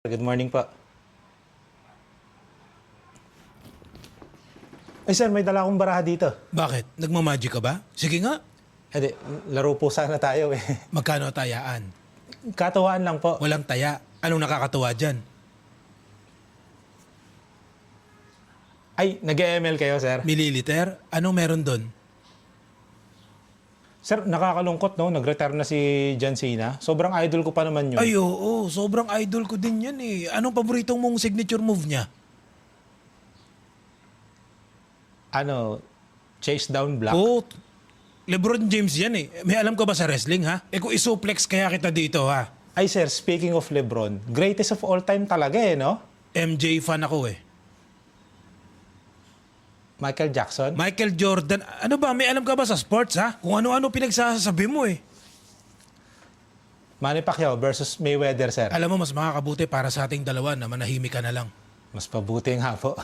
Good morning po. Ay sir, may dala akong baraha dito. Bakit? Nagmamagic ka ba? Sige nga. Hindi, laro po sana tayo eh. Magkano tayaan? Katuwaan lang po. Walang taya. Anong nakakatuwa dyan? Ay, nag-ML kayo sir? Mililiter? Anong meron doon? Sir, nakakalungkot no, nag-retire na si John Cena. Sobrang idol ko pa naman yun. Ay oo, sobrang idol ko din yan eh. Anong paboritong mong signature move niya? Ano, chase down block. Oo, LeBron James yan eh. May alam ka ba sa wrestling ha? Eh kung isuplex kaya kita dito ha? Ay sir, speaking of LeBron, greatest of all time talaga eh, no? MJ fan ako eh. Michael Jackson. Michael Jordan, ano ba? May alam ka ba sa sports ha? Kung ano-ano pinagsasabi mo eh. Manny Pacquiao versus Mayweather sir. Alam mo, mas makakabuti para sa ating dalawa na manahimik ka na lang. Mas pabuti nga po.